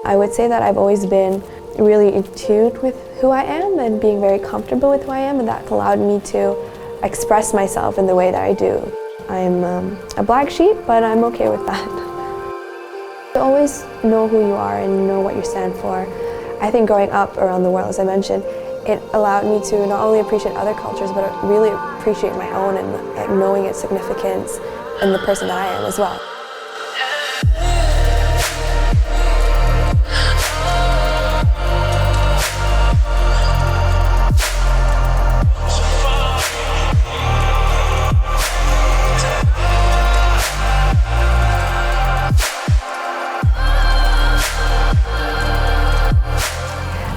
I would say that I've always been really in tune with who I am and being very comfortable with who I am, and that's allowed me to express myself in the way that I do. I'm a black sheep, but I'm okay with that. To always know who you are and know what you stand for. I think growing up around the world, as I mentioned, it allowed me to not only appreciate other cultures, but really appreciate my own and like knowing its significance and the person that I am as well.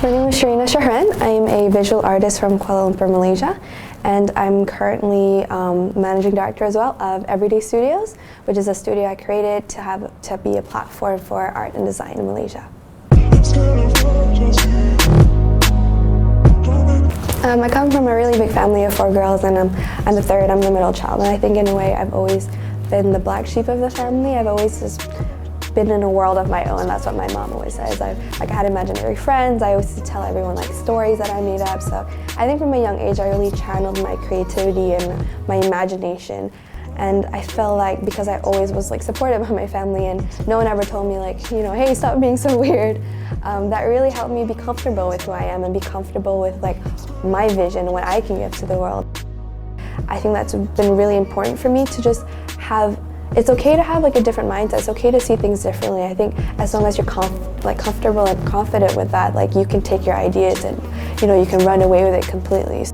My name is Sharina Shahrin. I'm a visual artist from Kuala Lumpur, Malaysia, and I'm currently managing director as well of Everyday Studios, which is a studio I created to be a platform for art and design in Malaysia. I come from a really big family of 4 girls, and I'm the third. I'm the middle child, and I think in a way I've always been the black sheep of the family. I've always just been in a world of my own. That's what my mom always says. I had imaginary friends. I always used to tell everyone like stories that I made up. So I think from a young age I really channeled my creativity and my imagination. And I felt like because I always was like supported by my family and no one ever told me like, you know, hey, stop being so weird. That really helped me be comfortable with who I am and be comfortable with like my vision and what I can give to the world. I think that's been really important for me to just have. It's okay to have like a different mindset. It's okay to see things differently. I think as long as you're comfortable and confident with that, like you can take your ideas and you can run away with it completely.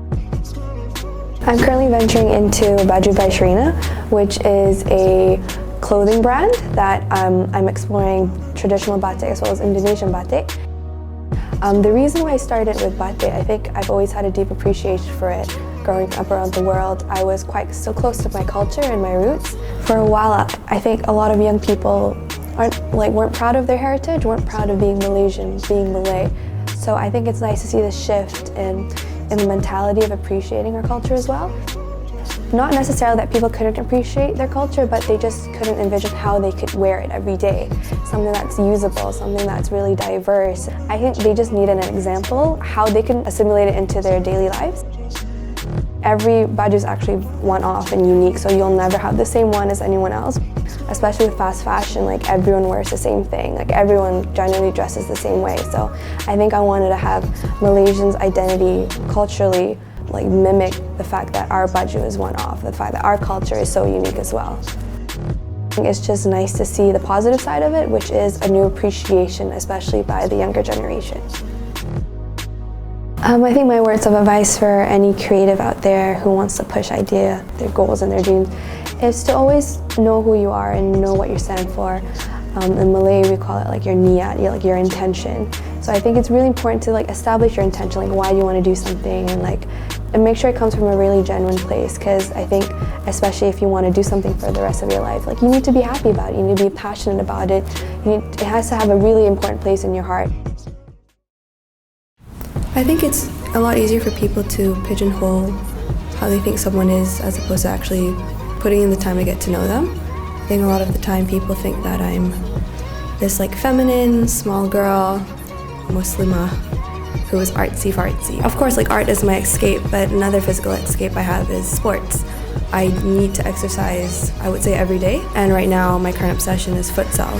I'm currently venturing into Baju by Sharina, which is a clothing brand that I'm exploring traditional batik as well as Indonesian batik. The reason why I started with batik, I think I've always had a deep appreciation for it. Growing up around the world, I was so close to my culture and my roots. For a while, I think a lot of young people weren't proud of their heritage, weren't proud of being Malaysian, being Malay. So I think it's nice to see the shift in the mentality of appreciating our culture as well. Not necessarily that people couldn't appreciate their culture, but they just couldn't envision how they could wear it every day. Something that's usable, something that's really diverse. I think they just needed an example how they can assimilate it into their daily lives. Every baju is actually one-off and unique, so you'll never have the same one as anyone else. Especially with fast fashion, like everyone wears the same thing, like everyone generally dresses the same way. So I think I wanted to have Malaysians' identity culturally like mimic the fact that our baju is one-off, the fact that our culture is so unique as well. It's just nice to see the positive side of it, which is a new appreciation, especially by the younger generation. I think my words of advice for any creative out there who wants to push their goals and their dreams is to always know who you are and know what you stand for. In Malay we call it like your niat, your intention. So I think it's really important to like establish your intention, like why you want to do something, and make sure it comes from a really genuine place, because I think especially if you want to do something for the rest of your life, like you need to be happy about it, you need to be passionate about it. It has to have a really important place in your heart. I think it's a lot easier for people to pigeonhole how they think someone is as opposed to actually putting in the time to get to know them. I think a lot of the time people think that I'm this like feminine, small girl, Muslimah, who is artsy-fartsy. Of course, like art is my escape, but another physical escape I have is sports. I need to exercise, I would say, every day, and right now my current obsession is futsal.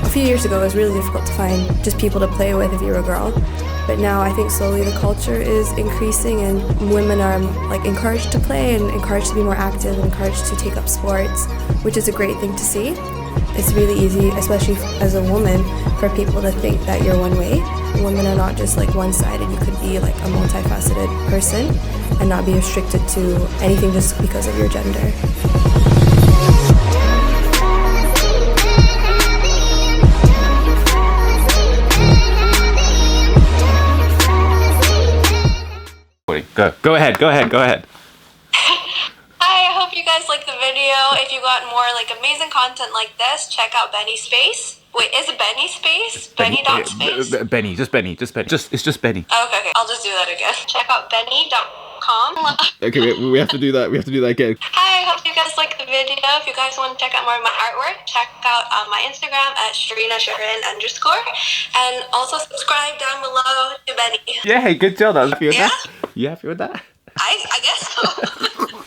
A few years ago, it was really difficult to find just people to play with if you were a girl. But now I think slowly the culture is increasing and women are like encouraged to play and encouraged to be more active and encouraged to take up sports, which is a great thing to see. It's really easy, especially as a woman, for people to think that you're one way. Women are not just like one-sided. You could be like a multifaceted person and not be restricted to anything just because of your gender. Go ahead. Hi, I hope you guys like the video. If you got more like amazing content like this, check out Benny Space. Wait, is it Benny Space? Benny dot space? Benny. It's just Benny. Okay, I'll just do that again. Check out benny.com. Okay, we have to do that. We have to do that again. Hi, I hope you guys like the video. If you guys want to check out more of my artwork, check out my Instagram at Sharina Shahrin _ and also subscribe down below to Benny. Yeah, good job. That was Yeah? You happy with that? I guess so.